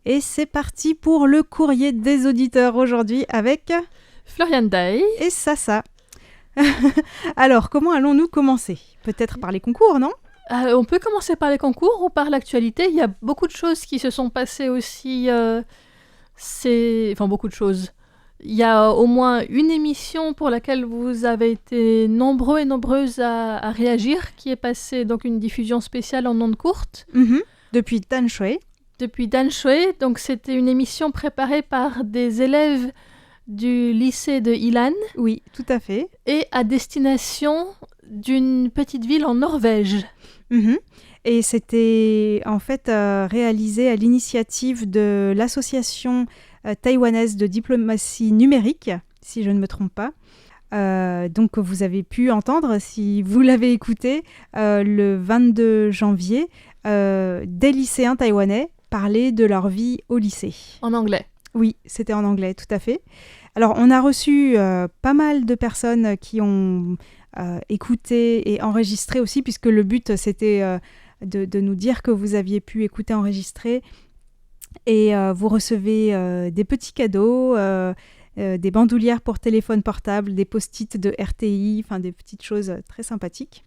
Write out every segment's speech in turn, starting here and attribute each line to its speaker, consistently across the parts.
Speaker 1: Et c'est parti pour le courrier des auditeurs aujourd'hui avec
Speaker 2: Florian Day
Speaker 1: et Sasa. Alors, comment allons-nous commencer ? Peut-être par les concours, non ?
Speaker 2: On peut commencer par les concours ou par l'actualité. Il y a beaucoup de choses qui se sont passées aussi. Beaucoup de choses. Il y a au moins une émission pour laquelle vous avez été nombreux et nombreuses à réagir, qui est passée, donc une diffusion spéciale en ondes courtes.
Speaker 1: Depuis Danshui.
Speaker 2: Depuis Danshui. Donc c'était une émission préparée par des élèves du lycée de Ilan.
Speaker 1: Oui, tout à fait.
Speaker 2: Et à destination d'une petite ville en Norvège.
Speaker 1: Et c'était en fait réalisé à l'initiative de l'association taïwanaise de diplomatie numérique, si je ne me trompe pas. Donc vous avez pu entendre, si vous l'avez écouté, le 22 janvier, des lycéens taïwanais parler de leur vie au lycée.
Speaker 2: En anglais.
Speaker 1: Oui, c'était en anglais, tout à fait. Alors on a reçu pas mal de personnes qui ont écouté et enregistré aussi, puisque le but c'était de nous dire que vous aviez pu écouter, enregistrer. Et vous recevez des petits cadeaux, des bandoulières pour téléphone portable, des post-it de RTI, enfin des petites choses très sympathiques.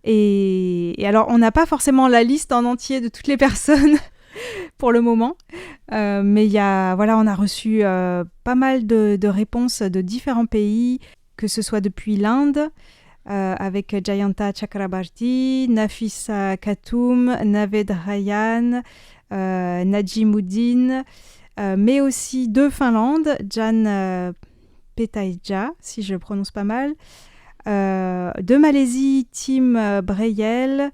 Speaker 1: Et alors, on n'a pas forcément la liste en entier de toutes les personnes pour le moment, mais on a reçu pas mal de réponses de différents pays, que ce soit depuis l'Inde, avec Jayanta Chakrabarti, Nafisa Khatoum, Naved Rayan, Najimuddin, mais aussi de Finlande, Jan Petaija, si je prononce pas mal, de Malaisie, Tim Breyel,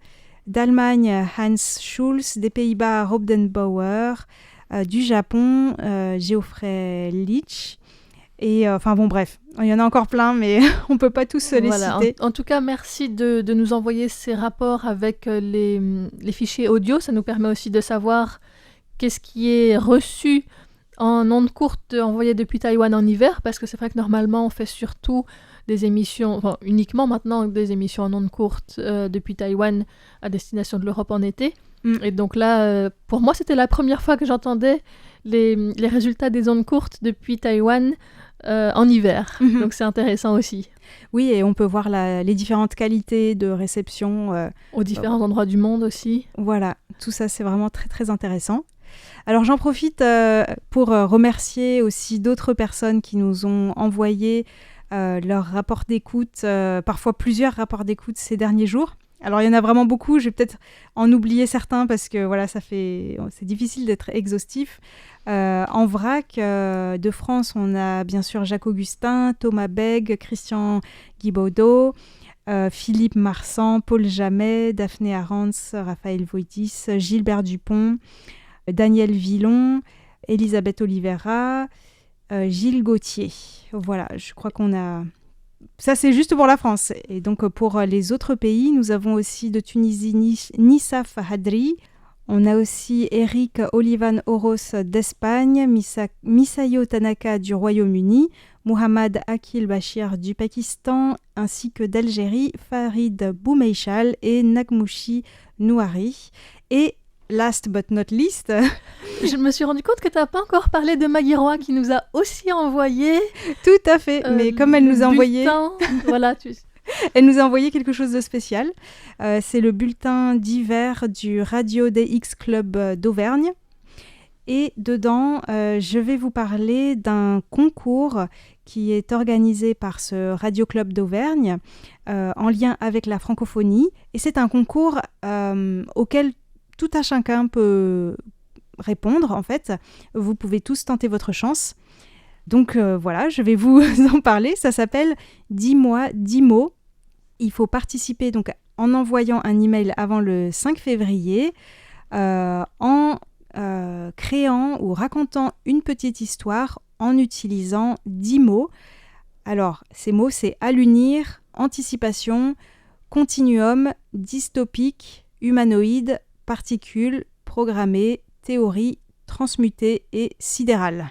Speaker 1: d'Allemagne, Hans Schulz, des Pays-Bas, Robden Bauer, du Japon, Geoffrey Leach. Et bref, il y en a encore plein, mais on ne peut pas tous les citer.
Speaker 2: En tout cas, merci de nous envoyer ces rapports avec les fichiers audio. Ça nous permet aussi de savoir qu'est-ce qui est reçu en ondes courtes envoyées depuis Taïwan en hiver, parce que c'est vrai que normalement, on fait surtout des émissions, uniquement maintenant des émissions en ondes courtes depuis Taïwan à destination de l'Europe en été. Et donc là, pour moi, c'était la première fois que j'entendais les résultats des ondes courtes depuis Taïwan en hiver. Donc c'est intéressant aussi.
Speaker 1: Oui, et on peut voir les différentes qualités de réception.
Speaker 2: Aux différents endroits du monde aussi.
Speaker 1: Voilà, tout ça c'est vraiment très très intéressant. Alors j'en profite pour remercier aussi d'autres personnes qui nous ont envoyé leurs rapports d'écoute, parfois plusieurs rapports d'écoute ces derniers jours. Alors il y en a vraiment beaucoup, je vais peut-être en oublier certains parce que voilà, c'est difficile d'être exhaustif. En vrac de France, on a bien sûr Jacques Augustin, Thomas Bègue, Christian Guibaudot, Philippe Marsan, Paul Jamet, Daphné Arantz, Raphaël Voitis, Gilbert Dupont, Daniel Villon, Elisabeth Oliveira, Gilles Gauthier. Voilà, je crois qu'on a... Ça, c'est juste pour la France. Et donc, pour les autres pays, nous avons aussi de Tunisie Nissaf Hadri. On a aussi Eric Olivan Oros d'Espagne, Misayo Tanaka du Royaume-Uni, Mohamed Akil Bashir du Pakistan, ainsi que d'Algérie, Farid Boumeïchal et Nagmouchi Nouari. Et last but not least...
Speaker 2: Je me suis rendu compte que tu n'as pas encore parlé de Maggie Roy qui nous a aussi envoyé...
Speaker 1: Tout à fait, mais comme elle nous a envoyé...
Speaker 2: Voilà,
Speaker 1: Elle nous a envoyé quelque chose de spécial. C'est le bulletin d'hiver du Radio DX Club d'Auvergne. Et dedans, je vais vous parler d'un concours qui est organisé par ce Radio Club d'Auvergne en lien avec la francophonie. Et c'est un concours auquel tout un chacun peut répondre, en fait. Vous pouvez tous tenter votre chance. Donc voilà, je vais vous en parler. Ça s'appelle « 10 mois, 10 mots ». Il faut participer donc, en envoyant un email avant le 5 février, en créant ou racontant une petite histoire en utilisant 10 mots. Alors, ces mots, c'est allunir, anticipation, continuum, dystopique, humanoïde, particule, programmé, théorie, transmuté et sidéral.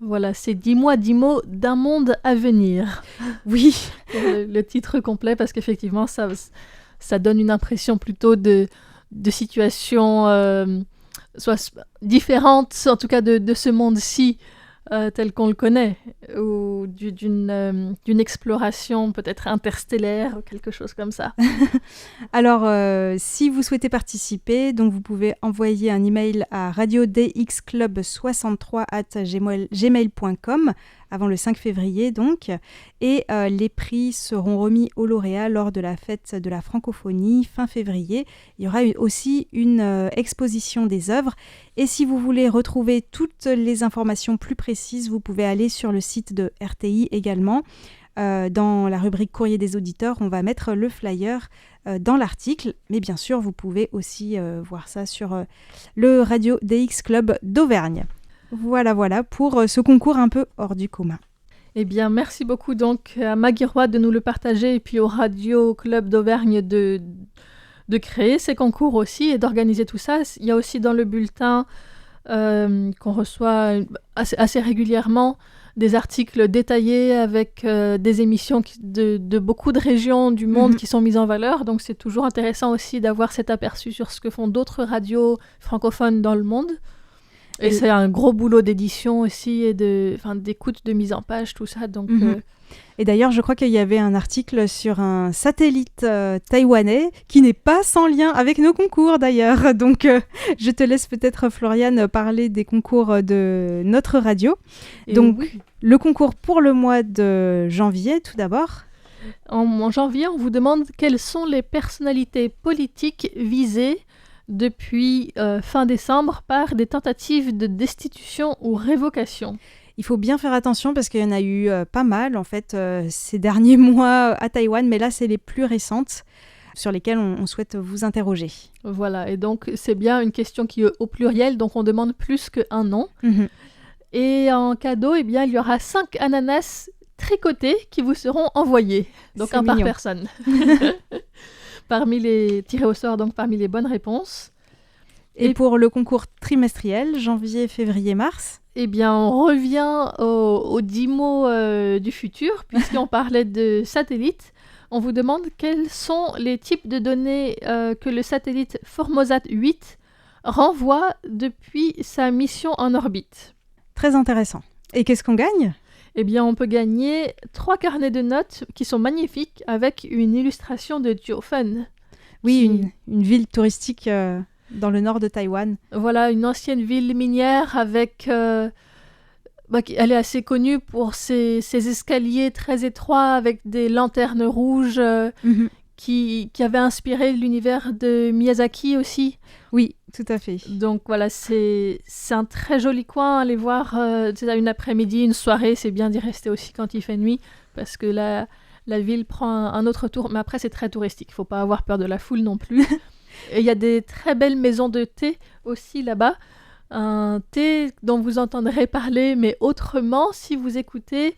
Speaker 2: Voilà, c'est 10 mois, 10 mots d'un monde à venir.
Speaker 1: Oui.
Speaker 2: Le titre complet, parce qu'effectivement, ça donne une impression plutôt de situation soit différente, en tout cas de ce monde-ci tel qu'on le connaît, ou d'une exploration peut-être interstellaire, ou quelque chose comme ça.
Speaker 1: Alors, si vous souhaitez participer, donc vous pouvez envoyer un email à radiodxclub63@gmail.com avant le 5 février donc, et les prix seront remis aux lauréats lors de la fête de la francophonie fin février. Il y aura aussi une exposition des œuvres, et si vous voulez retrouver toutes les informations plus précises, vous pouvez aller sur le site de RTI également. Dans la rubrique Courrier des auditeurs, on va mettre le flyer dans l'article, mais bien sûr, vous pouvez aussi voir ça sur le Radio DX Club d'Auvergne. Voilà pour ce concours un peu hors du commun.
Speaker 2: Eh bien, merci beaucoup donc à Maggie Roy de nous le partager, et puis au Radio Club d'Auvergne de créer ces concours aussi et d'organiser tout ça. Il y a aussi dans le bulletin qu'on reçoit assez régulièrement des articles détaillés avec des émissions de beaucoup de régions du monde qui sont mises en valeur. Donc c'est toujours intéressant aussi d'avoir cet aperçu sur ce que font d'autres radios francophones dans le monde. Et c'est un gros boulot d'édition aussi et d'écoute, de mise en page, tout ça. Donc,
Speaker 1: Et d'ailleurs, je crois qu'il y avait un article sur un satellite taïwanais qui n'est pas sans lien avec nos concours d'ailleurs. Donc, je te laisse peut-être, Floriane, parler des concours de notre radio.
Speaker 2: Et
Speaker 1: donc,
Speaker 2: oui.
Speaker 1: Le concours pour le mois de janvier, tout d'abord.
Speaker 2: En janvier, on vous demande quelles sont les personnalités politiques visées depuis fin décembre par des tentatives de destitution ou révocation.
Speaker 1: Il faut bien faire attention parce qu'il y en a eu pas mal en fait ces derniers mois à Taïwan, mais là c'est les plus récentes sur lesquelles on souhaite vous interroger.
Speaker 2: Voilà, et donc c'est bien une question qui est au pluriel, donc on demande plus qu'un nom. Et en cadeau, eh bien, il y aura 5 ananas tricotés qui vous seront envoyés, donc
Speaker 1: c'est
Speaker 2: un
Speaker 1: mignon.
Speaker 2: par personne. Tirés au sort, donc parmi les bonnes réponses.
Speaker 1: Et pour le concours trimestriel, janvier, février, mars,
Speaker 2: eh bien, on revient aux 10 mots du futur, puisqu'on parlait de satellites. On vous demande quels sont les types de données que le satellite Formosat 8 renvoie depuis sa mission en orbite.
Speaker 1: Très intéressant. Et qu'est-ce qu'on gagne ?
Speaker 2: Eh bien, on peut gagner 3 carnets de notes qui sont magnifiques avec une illustration de Jiufen.
Speaker 1: Oui, une ville touristique dans le nord de Taïwan.
Speaker 2: Voilà, une ancienne ville minière avec... elle est assez connue pour ses escaliers très étroits avec des lanternes rouges qui avaient inspiré l'univers de Miyazaki aussi.
Speaker 1: Oui, tout à fait.
Speaker 2: Donc voilà, c'est un très joli coin. Aller voir une après-midi, une soirée, c'est bien d'y rester aussi quand il fait nuit parce que la ville prend un autre tour. Mais après, c'est très touristique. Il ne faut pas avoir peur de la foule non plus. Et il y a des très belles maisons de thé aussi là-bas. Un thé dont vous entendrez parler, mais autrement, si vous écoutez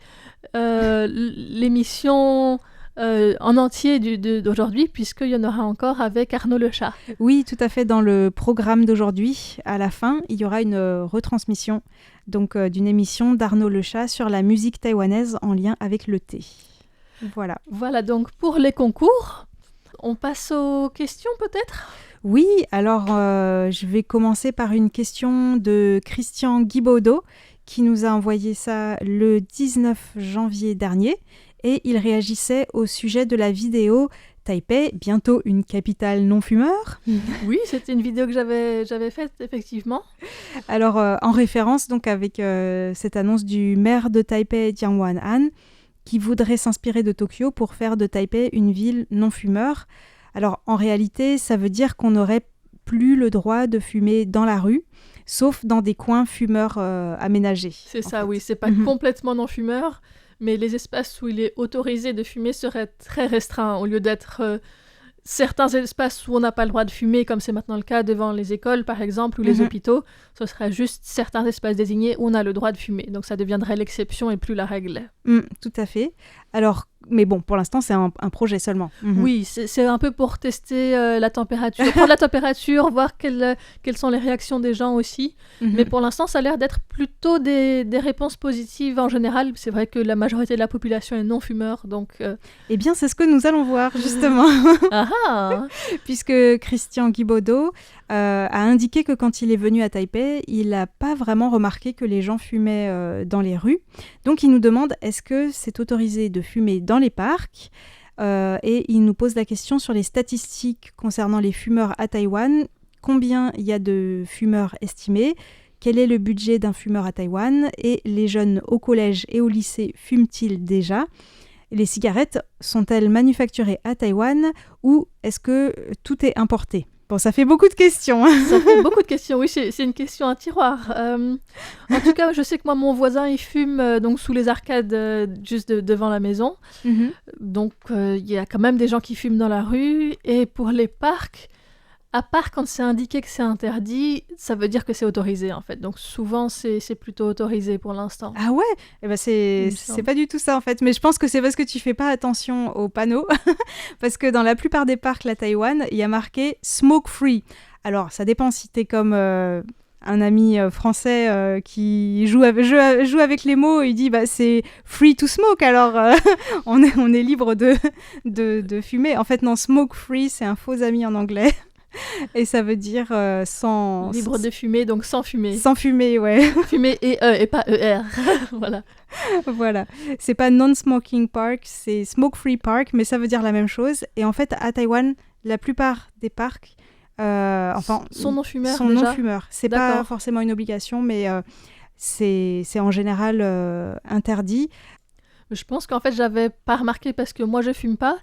Speaker 2: l'émission en entier d'aujourd'hui, puisqu'il y en aura encore avec Arnaud Le Chat.
Speaker 1: Oui, tout à fait. Dans le programme d'aujourd'hui, à la fin, il y aura une retransmission donc, d'une émission d'Arnaud Le Chat sur la musique taïwanaise en lien avec le thé. Voilà.
Speaker 2: Voilà donc pour les concours. On passe aux questions peut-être ?
Speaker 1: Oui, alors je vais commencer par une question de Christian Guibaudot qui nous a envoyé ça le 19 janvier dernier et il réagissait au sujet de la vidéo Taipei, bientôt une capitale non-fumeur.
Speaker 2: Oui, c'était une vidéo que j'avais faite effectivement.
Speaker 1: Alors en référence donc avec cette annonce du maire de Taipei, Jiang Wan-an, qui voudrait s'inspirer de Tokyo pour faire de Taipei une ville non-fumeur. Alors, en réalité, ça veut dire qu'on n'aurait plus le droit de fumer dans la rue, sauf dans des coins fumeurs aménagés.
Speaker 2: C'est ça, oui. C'est pas complètement non-fumeur, mais les espaces où il est autorisé de fumer seraient très restreints. Au lieu d'être certains espaces où on n'a pas le droit de fumer, comme c'est maintenant le cas devant les écoles, par exemple, ou les hôpitaux, ce serait juste certains espaces désignés où on a le droit de fumer. Donc, ça deviendrait l'exception et plus la règle.
Speaker 1: Tout à fait. Alors, mais bon, pour l'instant, c'est un projet seulement.
Speaker 2: Oui, c'est un peu pour tester la température, prendre la température, voir quelles sont les réactions des gens aussi. Mais pour l'instant, ça a l'air d'être plutôt des réponses positives en général. C'est vrai que la majorité de la population est non-fumeur, donc...
Speaker 1: Eh bien, c'est ce que nous allons voir, justement. Puisque Christian Guibaudot a indiqué que quand il est venu à Taipei, il n'a pas vraiment remarqué que les gens fumaient dans les rues. Donc, il nous demande, est-ce que c'est autorisé de fumer dans les parcs et il nous pose la question sur les statistiques concernant les fumeurs à Taïwan. Combien il y a de fumeurs estimés ? Quel est le budget d'un fumeur à Taïwan ? Et les jeunes au collège et au lycée fument-ils déjà ? Les cigarettes sont-elles manufacturées à Taïwan ou est-ce que tout est importé ? Bon, ça fait beaucoup de questions.
Speaker 2: Ça fait beaucoup de questions, oui, c'est une question à tiroir. En tout cas, je sais que moi, mon voisin, il fume donc sous les arcades juste devant la maison. Donc, il y a quand même des gens qui fument dans la rue. Et pour les parcs, à part quand c'est indiqué que c'est interdit, ça veut dire que c'est autorisé, en fait. Donc, souvent, c'est plutôt autorisé pour l'instant.
Speaker 1: Ah ouais ? Eh ben c'est pas du tout ça, en fait. Mais je pense que c'est parce que tu fais pas attention aux panneaux. Parce que dans la plupart des parcs, à Taïwan, il y a marqué « smoke free ». Alors, ça dépend si t'es comme un ami français qui joue avec les mots. Il dit c'est « free to smoke ». Alors, on est libre de fumer. En fait, non, « smoke free », c'est un faux ami en anglais. Et ça veut dire sans...
Speaker 2: Libre de fumer, donc sans fumer.
Speaker 1: Sans fumer, ouais.
Speaker 2: Fumer et pas ER. Voilà.
Speaker 1: Voilà. C'est pas non-smoking park, c'est smoke-free park, mais ça veut dire la même chose. Et en fait, à Taïwan, la plupart des parcs
Speaker 2: sont non-fumeurs.
Speaker 1: Sont non-fumeurs. C'est pas forcément une obligation, mais c'est en général interdit.
Speaker 2: Je pense qu'en fait, j'avais pas remarqué parce que moi, je fume pas.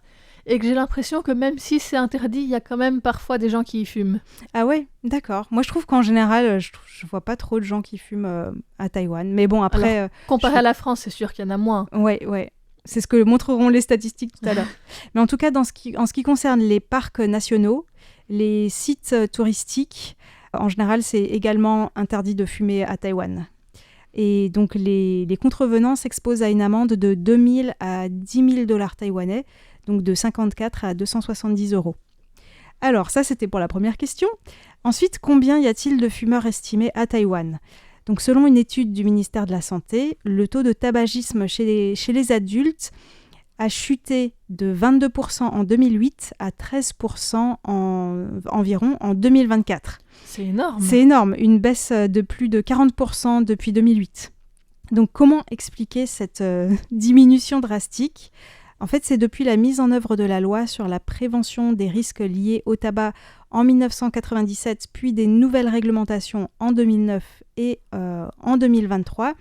Speaker 2: Et que j'ai l'impression que même si c'est interdit, il y a quand même parfois des gens qui y fument.
Speaker 1: Ah ouais, d'accord. Moi, je trouve qu'en général, je vois pas trop de gens qui fument à Taïwan. Mais bon, après...
Speaker 2: Alors, comparé à la France, c'est sûr qu'il y en a moins.
Speaker 1: Ouais. C'est ce que montreront les statistiques tout à l'heure. Mais en tout cas, en ce qui concerne les parcs nationaux, les sites touristiques, en général, c'est également interdit de fumer à Taïwan. Et donc, les contrevenants s'exposent à une amende de 2 000 à 10 000 $ taïwanais, donc de 54 à 270 €. Alors, ça, c'était pour la première question. Ensuite, combien y a-t-il de fumeurs estimés à Taïwan ? Donc, selon une étude du ministère de la Santé, le taux de tabagisme chez les adultes a chuté de 22% en 2008 à 13% environ en 2024.
Speaker 2: C'est énorme.
Speaker 1: C'est énorme, une baisse de plus de 40% depuis 2008. Donc, comment expliquer cette diminution drastique ? En fait, c'est depuis la mise en œuvre de la loi sur la prévention des risques liés au tabac en 1997, puis des nouvelles réglementations en 2009 et en 2023,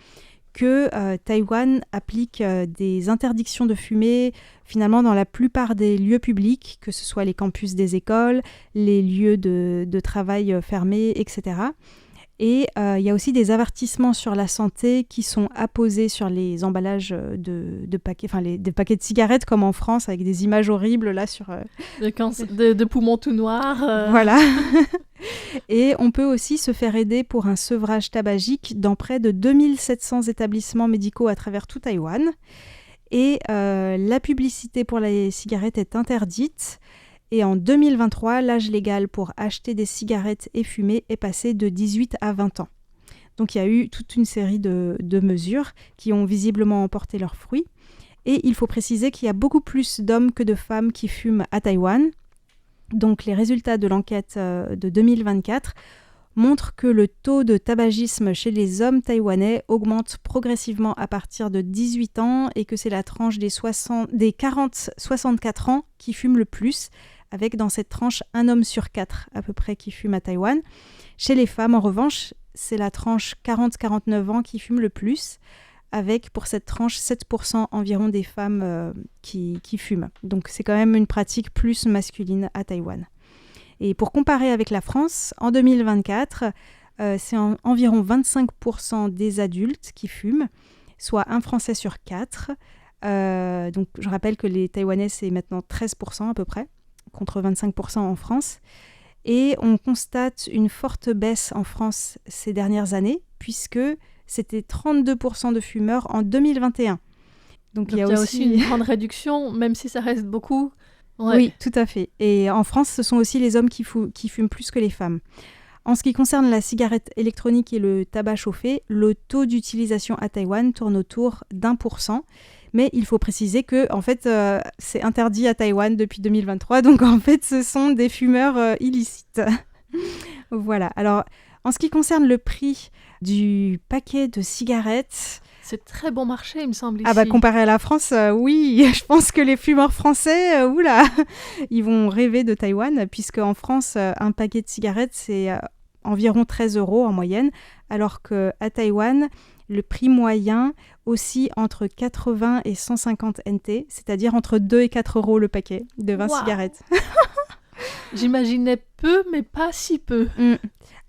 Speaker 1: que Taïwan applique des interdictions de fumer finalement dans la plupart des lieux publics, que ce soit les campus des écoles, les lieux de travail fermés, etc. Et il y a aussi des avertissements sur la santé qui sont apposés sur les emballages de paquets, des paquets de cigarettes comme en France, avec des images horribles là sur...
Speaker 2: de poumons tout noirs.
Speaker 1: Voilà. Et on peut aussi se faire aider pour un sevrage tabagique dans près de 2700 établissements médicaux à travers tout Taïwan. Et la publicité pour les cigarettes est interdite. Et en 2023, l'âge légal pour acheter des cigarettes et fumer est passé de 18 à 20 ans. Donc il y a eu toute une série de mesures qui ont visiblement porté leurs fruits. Et il faut préciser qu'il y a beaucoup plus d'hommes que de femmes qui fument à Taïwan. Donc les résultats de l'enquête de 2024 montrent que le taux de tabagisme chez les hommes taïwanais augmente progressivement à partir de 18 ans et que c'est la tranche des 40-64 ans qui fume le plus, avec dans cette tranche un homme sur 4 à peu près qui fume à Taïwan. Chez les femmes, en revanche, c'est la tranche 40-49 ans qui fume le plus, avec pour cette tranche 7% environ des femmes qui fument. Donc c'est quand même une pratique plus masculine à Taïwan. Et pour comparer avec la France, en 2024, c'est environ 25% des adultes qui fument, soit un Français sur 4. Donc je rappelle que les Taïwanais, c'est maintenant 13% à peu près, contre 25% en France. Et on constate une forte baisse en France ces dernières années, puisque c'était 32% de fumeurs en 2021. Donc
Speaker 2: il y a aussi une grande réduction, même si ça reste beaucoup. Ouais.
Speaker 1: Oui, tout à fait. Et en France, ce sont aussi les hommes qui fument plus que les femmes. En ce qui concerne la cigarette électronique et le tabac chauffé, le taux d'utilisation à Taïwan tourne autour d'1%. Mais il faut préciser que en fait, c'est interdit à Taïwan depuis 2023. Donc en fait, ce sont des fumeurs illicites. Voilà. Alors, en ce qui concerne le prix du paquet de cigarettes...
Speaker 2: C'est très bon marché, il me semble, ici.
Speaker 1: Ah bah, comparé à la France, oui. Je pense que les fumeurs français, oula, ils vont rêver de Taïwan, puisque en France, un paquet de cigarettes, c'est environ 13 € en moyenne, alors qu'à Taïwan, le prix moyen aussi entre 80 et 150 NT, c'est-à-dire entre 2 et 4 € le paquet de 20 cigarettes.
Speaker 2: J'imaginais peu, mais pas si peu.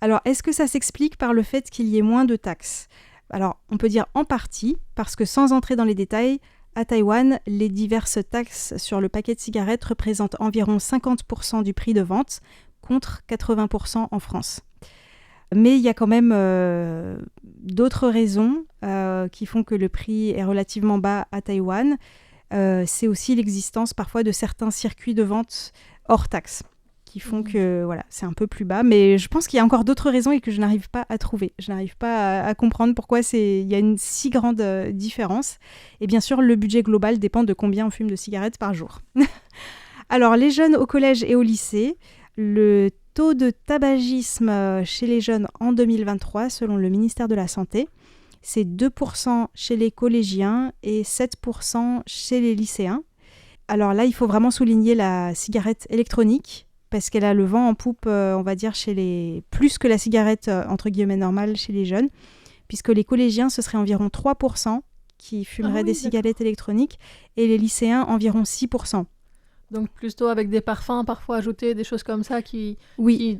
Speaker 1: Alors, est-ce que ça s'explique par le fait qu'il y ait moins de taxes ? Alors, on peut dire en partie, parce que sans entrer dans les détails, à Taïwan, les diverses taxes sur le paquet de cigarettes représentent environ 50% du prix de vente, contre 80% en France. Mais il y a quand même d'autres raisons qui font que le prix est relativement bas à Taïwan. C'est aussi l'existence parfois de certains circuits de vente hors taxe, qui font que voilà, c'est un peu plus bas. Mais je pense qu'il y a encore d'autres raisons et que je n'arrive pas à trouver. Je n'arrive pas à comprendre pourquoi il y a une si grande différence. Et bien sûr, le budget global dépend de combien on fume de cigarettes par jour. Alors, les jeunes au collège et au lycée, le taux de tabagisme chez les jeunes en 2023, selon le ministère de la Santé, c'est 2% chez les collégiens et 7% chez les lycéens. Alors là, il faut vraiment souligner la cigarette électronique, parce qu'elle a le vent en poupe, on va dire, plus que la cigarette, entre guillemets, normale chez les jeunes, puisque les collégiens, ce serait environ 3% qui fumeraient des cigarettes électroniques, et les lycéens, environ 6%.
Speaker 2: Donc plutôt avec des parfums parfois ajoutés, des choses comme ça qui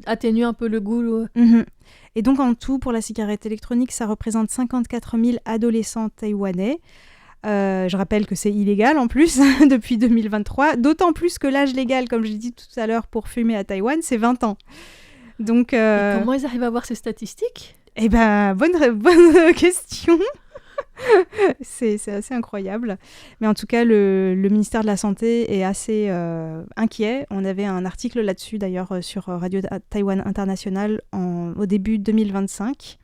Speaker 2: atténuent un peu le goût.
Speaker 1: Et donc en tout, pour la cigarette électronique, ça représente 54 000 adolescents taïwanais. Je rappelle que c'est illégal en plus depuis 2023, d'autant plus que l'âge légal, comme j'ai dit tout à l'heure, pour fumer à Taïwan, c'est 20 ans. Donc,
Speaker 2: Et comment ils arrivent à avoir ces statistiques ?
Speaker 1: Eh ben, bonne question. C'est assez incroyable. Mais en tout cas, le ministère de la Santé est assez inquiet. On avait un article là-dessus, d'ailleurs, sur Radio Taïwan International au début 2025.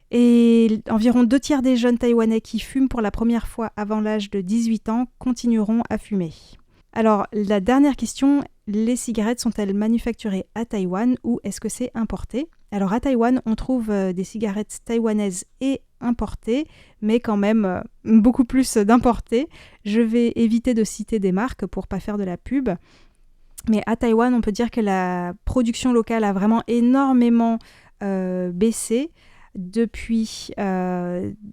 Speaker 1: Et environ 2/3 des jeunes taïwanais qui fument pour la première fois avant l'âge de 18 ans continueront à fumer. Alors, la dernière question, les cigarettes sont-elles manufacturées à Taïwan ou est-ce que c'est importé ? Alors, à Taïwan, on trouve des cigarettes taïwanaises et importées, mais quand même beaucoup plus d'importées. Je vais éviter de citer des marques pour ne pas faire de la pub. Mais à Taïwan, on peut dire que la production locale a vraiment énormément baissé depuis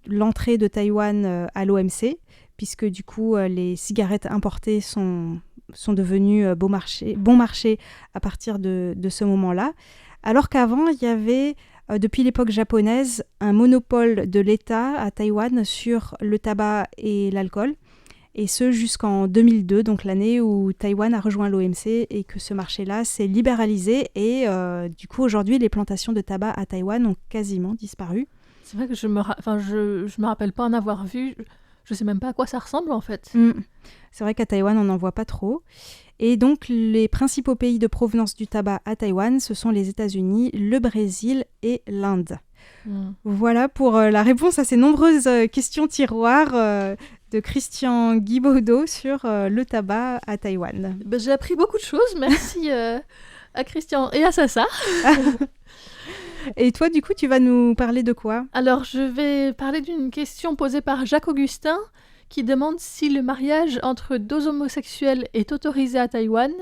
Speaker 1: l'entrée de Taïwan à l'OMC, puisque du coup, les cigarettes importées sont devenues bon marché à partir de ce moment-là. Alors qu'avant, il y avait, depuis l'époque japonaise, un monopole de l'État à Taïwan sur le tabac et l'alcool, et ce jusqu'en 2002, donc l'année où Taïwan a rejoint l'OMC et que ce marché-là s'est libéralisé. Et du coup, aujourd'hui, les plantations de tabac à Taïwan ont quasiment disparu.
Speaker 2: C'est vrai que je me rappelle pas en avoir vu. Je sais même pas à quoi ça ressemble, en fait.
Speaker 1: C'est vrai qu'à Taïwan, on n'en voit pas trop. Et donc, les principaux pays de provenance du tabac à Taïwan, ce sont les États-Unis, le Brésil et l'Inde. Voilà pour la réponse à ces nombreuses questions tiroirs de Christian Guibaudot sur le tabac à Taïwan.
Speaker 2: J'ai appris beaucoup de choses, merci à Christian et à Sasa.
Speaker 1: Et toi, du coup, tu vas nous parler de quoi ?
Speaker 2: Alors, je vais parler d'une question posée par Jacques Augustin, qui demande si le mariage entre deux homosexuels est autorisé à Taïwan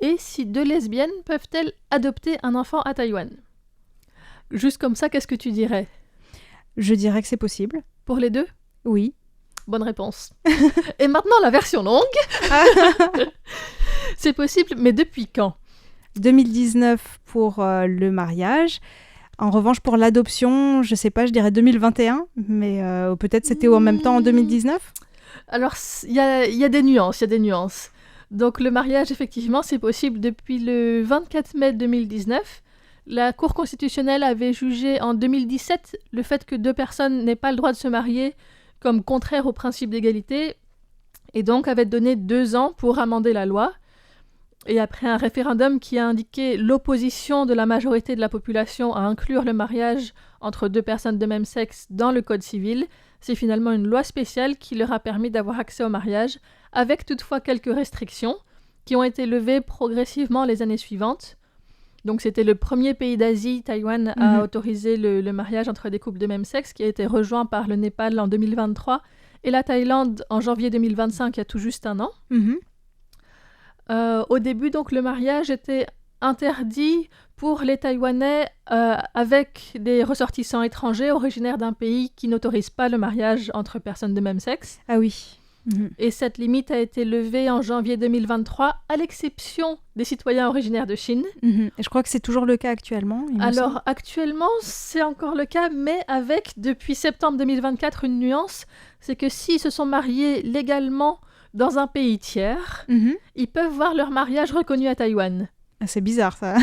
Speaker 2: et si deux lesbiennes peuvent-elles adopter un enfant à Taïwan. Juste comme ça, qu'est-ce que tu dirais ?
Speaker 1: Je dirais que c'est possible.
Speaker 2: Pour les deux ?
Speaker 1: Oui.
Speaker 2: Bonne réponse. Et maintenant, la version longue. C'est possible, mais depuis quand ?
Speaker 1: 2019 pour le mariage. En revanche, pour l'adoption, je sais pas, je dirais 2021, mais peut-être c'était en même temps en 2019 ?
Speaker 2: Alors, il y a des nuances, Donc, le mariage, effectivement, c'est possible depuis le 24 mai 2019. La Cour constitutionnelle avait jugé en 2017 le fait que deux personnes n'aient pas le droit de se marier comme contraire au principe d'égalité. et donc avait donné 2 ans pour amender la loi. Et après un référendum qui a indiqué l'opposition de la majorité de la population à inclure le mariage entre 2 personnes de même sexe dans le code civil, c'est finalement une loi spéciale qui leur a permis d'avoir accès au mariage, avec toutefois quelques restrictions qui ont été levées progressivement les années suivantes. Donc c'était le premier pays d'Asie, Taïwan, à autoriser le mariage entre des couples de même sexe, qui a été rejoint par le Népal en 2023 et la Thaïlande en janvier 2025, il y a tout juste un an. Au début, donc, le mariage était interdit pour les Taïwanais avec des ressortissants étrangers originaires d'un pays qui n'autorise pas le mariage entre personnes de même sexe.
Speaker 1: Ah oui.
Speaker 2: Et cette limite a été levée en janvier 2023, à l'exception des citoyens originaires de Chine.
Speaker 1: Et je crois que c'est toujours le cas actuellement.
Speaker 2: Alors, actuellement, c'est encore le cas, mais avec, depuis septembre 2024, une nuance, c'est que s'ils se sont mariés légalement dans un pays tiers, ils peuvent voir leur mariage reconnu à Taïwan.
Speaker 1: Ah, c'est bizarre, ça.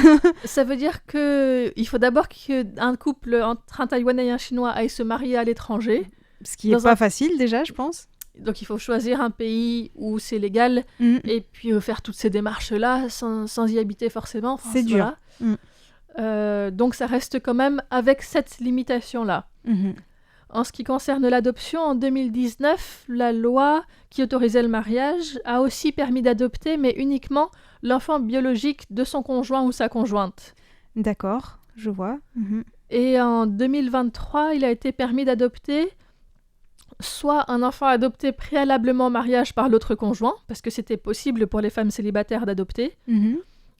Speaker 2: Ça veut dire qu'il faut d'abord qu'un couple entre un Taïwanais et un Chinois aille se marier à l'étranger.
Speaker 1: Ce qui n'est pas facile, déjà, je pense.
Speaker 2: Donc, il faut choisir un pays où c'est légal et puis faire toutes ces démarches-là sans y habiter forcément. Enfin,
Speaker 1: c'est dur.
Speaker 2: Donc, ça reste quand même avec cette limitation-là. En ce qui concerne l'adoption, en 2019, la loi qui autorisait le mariage a aussi permis d'adopter, mais uniquement l'enfant biologique de son conjoint ou sa conjointe.
Speaker 1: D'accord, je vois.
Speaker 2: Et en 2023, il a été permis d'adopter soit un enfant adopté préalablement au mariage par l'autre conjoint, parce que c'était possible pour les femmes célibataires d'adopter.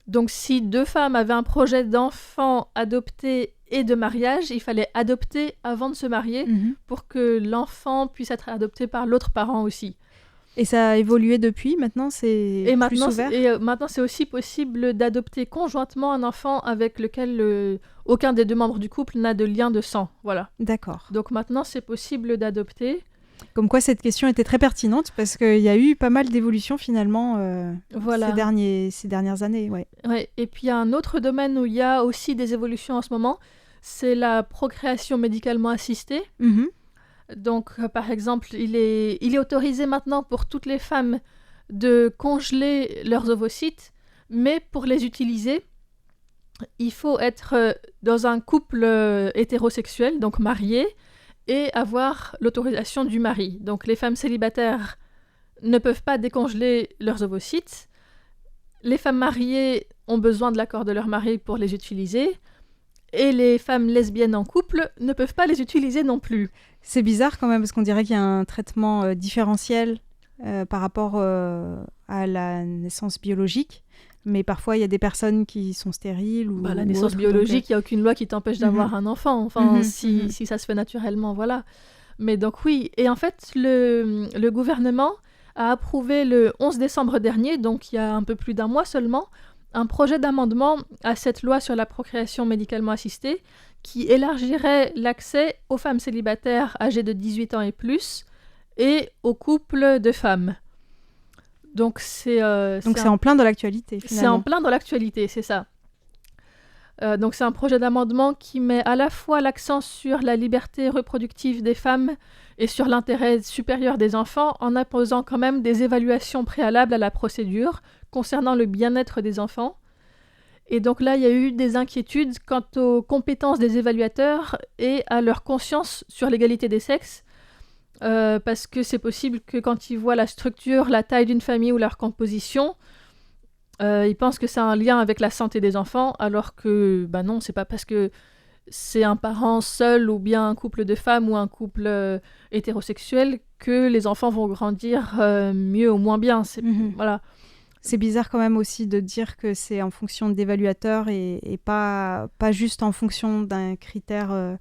Speaker 2: Donc si 2 femmes avaient un projet d'enfant adopté et de mariage, il fallait adopter avant de se marier pour que l'enfant puisse être adopté par l'autre parent aussi.
Speaker 1: Et ça a évolué depuis, maintenant c'est plus ouvert.
Speaker 2: Et maintenant c'est aussi possible d'adopter conjointement un enfant avec lequel aucun des 2 membres du couple n'a de lien de sang. Voilà.
Speaker 1: D'accord.
Speaker 2: Donc maintenant c'est possible d'adopter.
Speaker 1: Comme quoi cette question était très pertinente parce qu'il y a eu pas mal d'évolutions finalement ces dernières années. Ouais.
Speaker 2: Et puis il y a un autre domaine où il y a aussi des évolutions en ce moment, c'est la procréation médicalement assistée. Donc par exemple, il est autorisé maintenant pour toutes les femmes de congeler leurs ovocytes, mais pour les utiliser, il faut être dans un couple hétérosexuel, donc marié, et avoir l'autorisation du mari. Donc les femmes célibataires ne peuvent pas décongeler leurs ovocytes. Les femmes mariées ont besoin de l'accord de leur mari pour les utiliser. Et les femmes lesbiennes en couple ne peuvent pas les utiliser non plus.
Speaker 1: C'est bizarre quand même, parce qu'on dirait qu'il y a un traitement différentiel par rapport à la naissance biologique. Mais parfois, il y a des personnes qui sont stériles. Ou
Speaker 2: la naissance biologique, il n'y a aucune loi qui t'empêche d'avoir un enfant. Enfin, si ça se fait naturellement, voilà. Mais donc oui. Et en fait, le gouvernement a approuvé le 11 décembre dernier, donc il y a un peu plus d'1 mois seulement, un projet d'amendement à cette loi sur la procréation médicalement assistée qui élargirait l'accès aux femmes célibataires âgées de 18 ans et plus et aux couples de femmes. Donc c'est
Speaker 1: en plein dans l'actualité, finalement.
Speaker 2: C'est en plein dans l'actualité, c'est ça. Donc c'est un projet d'amendement qui met à la fois l'accent sur la liberté reproductive des femmes et sur l'intérêt supérieur des enfants, en imposant quand même des évaluations préalables à la procédure concernant le bien-être des enfants. Et donc là, il y a eu des inquiétudes quant aux compétences des évaluateurs et à leur conscience sur l'égalité des sexes. Parce que c'est possible que quand ils voient la structure, la taille d'une famille ou leur composition, ils pensent que ça a un lien avec la santé des enfants, alors que non, c'est pas parce que c'est un parent seul ou bien un couple de femmes ou un couple hétérosexuel que les enfants vont grandir mieux ou moins bien. Voilà.
Speaker 1: C'est bizarre quand même aussi de dire que c'est en fonction d'évaluateurs et pas juste en fonction d'un critère...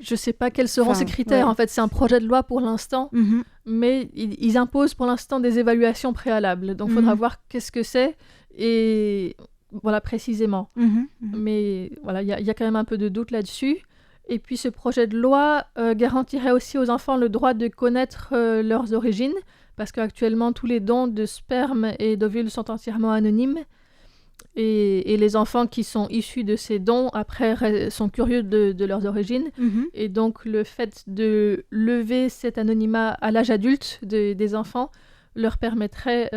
Speaker 2: Je sais pas quels seront ces critères. Ouais. En fait, c'est un projet de loi pour l'instant, mais ils imposent pour l'instant des évaluations préalables. Donc, il faudra voir qu'est-ce que c'est et voilà précisément. Mais voilà, il y a quand même un peu de doute là-dessus. Et puis, ce projet de loi garantirait aussi aux enfants le droit de connaître leurs origines, parce qu'actuellement, tous les dons de sperme et d'ovules sont entièrement anonymes. Et les enfants qui sont issus de ces dons, après, sont curieux de leurs origines. Et donc, le fait de lever cet anonymat à l'âge adulte des enfants leur permettrait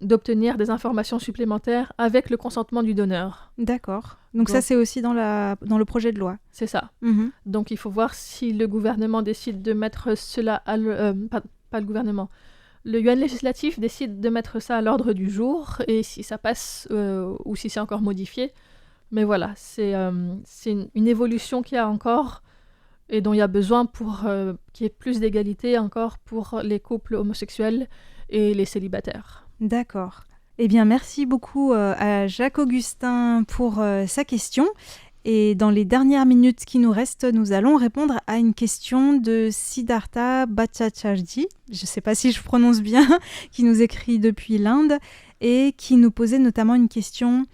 Speaker 2: d'obtenir des informations supplémentaires avec le consentement du donneur.
Speaker 1: D'accord. Donc ça, c'est aussi dans le projet de loi.
Speaker 2: C'est ça.
Speaker 1: Mhm.
Speaker 2: Donc il faut voir si le gouvernement décide de mettre cela pas le gouvernement. Le yuan législatif décide de mettre ça à l'ordre du jour et si ça passe ou si c'est encore modifié. Mais voilà, c'est une évolution qu'il y a encore et dont il y a besoin pour qu'il y ait plus d'égalité encore pour les couples homosexuels et les célibataires.
Speaker 1: D'accord. Eh bien, merci beaucoup à Jacques-Augustin pour sa question. Et dans les dernières minutes qui nous restent, nous allons répondre à une question de Siddhartha Bhattacharjee, je ne sais pas si je prononce bien, qui nous écrit depuis l'Inde et qui nous posait notamment une question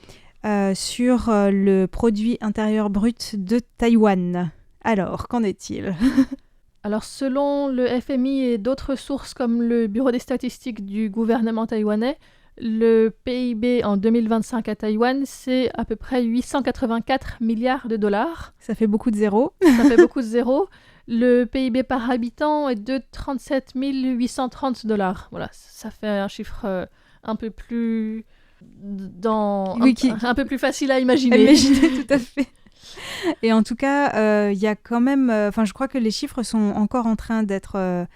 Speaker 1: sur le produit intérieur brut de Taïwan. Alors, qu'en est-il ?
Speaker 2: Alors, selon le FMI et d'autres sources comme le Bureau des statistiques du gouvernement taïwanais, le PIB en 2025 à Taïwan, c'est à peu près 884 milliards de dollars.
Speaker 1: Ça fait beaucoup de zéros.
Speaker 2: Ça fait beaucoup de zéros. Le PIB par habitant est de 37 830 dollars. Voilà, ça fait un chiffre un peu plus un peu plus facile à imaginer.
Speaker 1: Imaginer, tout à fait. Et en tout cas, il y a quand même... je crois que les chiffres sont encore en train d'être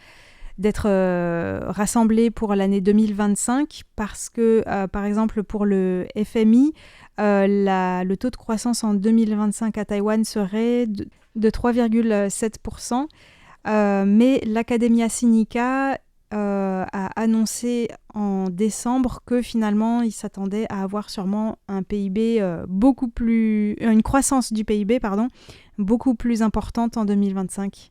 Speaker 1: rassemblés pour l'année 2025 parce que, par exemple, pour le FMI, le taux de croissance en 2025 à Taïwan serait de 3,7%. Mais l'Academia Sinica a annoncé en décembre que finalement, il s'attendait à avoir sûrement un PIB une croissance du PIB, beaucoup plus importante en 2025,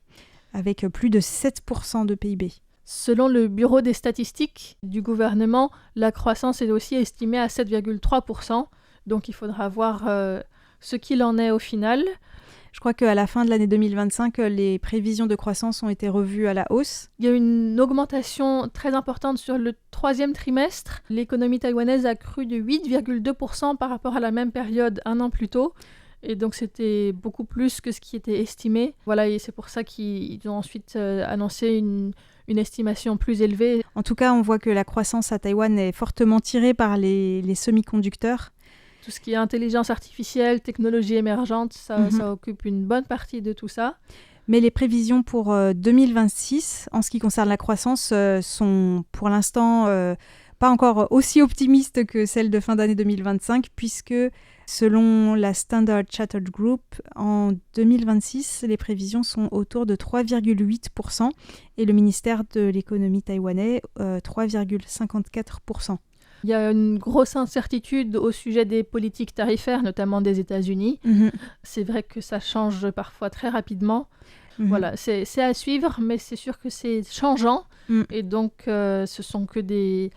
Speaker 1: avec plus de 7% de PIB.
Speaker 2: Selon le Bureau des statistiques du gouvernement, la croissance est aussi estimée à 7,3%, donc il faudra voir ce qu'il en est au final.
Speaker 1: Je crois qu'à la fin de l'année 2025, les prévisions de croissance ont été revues à la hausse.
Speaker 2: Il y a une augmentation très importante sur le troisième trimestre. L'économie taïwanaise a cru de 8,2% par rapport à la même période un an plus tôt. Et donc c'était beaucoup plus que ce qui était estimé. Voilà, et c'est pour ça qu'ils ont ensuite annoncé une estimation plus élevée.
Speaker 1: En tout cas, on voit que la croissance à Taïwan est fortement tirée par les semi-conducteurs.
Speaker 2: Tout ce qui est intelligence artificielle, technologie émergente, ça occupe une bonne partie de tout ça.
Speaker 1: Mais les prévisions pour 2026, en ce qui concerne la croissance, sont pour l'instant pas encore aussi optimistes que celles de fin d'année 2025, puisque selon la Standard Chartered Group, en 2026, les prévisions sont autour de 3,8% et le ministère de l'économie taïwanais, 3,54%.
Speaker 2: Il y a une grosse incertitude au sujet des politiques tarifaires, notamment des États-Unis. C'est vrai que ça change parfois très rapidement. Voilà, c'est à suivre, mais c'est sûr que c'est changeant. Et donc, ce sont que des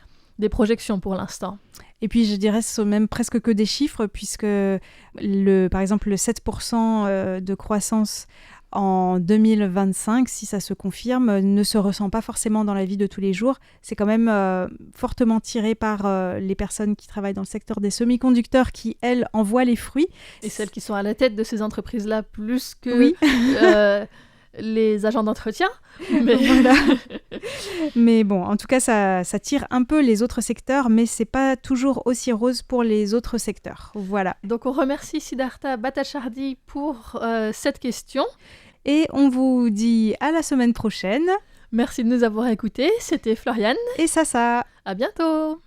Speaker 2: projections pour l'instant.
Speaker 1: Et puis, je dirais, ce sont même presque que des chiffres, puisque, par exemple, le 7% de croissance en 2025, si ça se confirme, ne se ressent pas forcément dans la vie de tous les jours. C'est quand même fortement tiré par les personnes qui travaillent dans le secteur des semi-conducteurs qui, elles, en voient les fruits.
Speaker 2: Et celles qui sont à la tête de ces entreprises-là plus que les agents d'entretien. Mais...
Speaker 1: Voilà. Mais bon, en tout cas, ça tire un peu les autres secteurs, mais c'est pas toujours aussi rose pour les autres secteurs. Voilà.
Speaker 2: Donc on remercie Siddhartha Bhattacharjee pour cette question.
Speaker 1: Et on vous dit à la semaine prochaine.
Speaker 2: Merci de nous avoir écoutés. C'était Floriane.
Speaker 1: Et Sasa.
Speaker 2: À bientôt.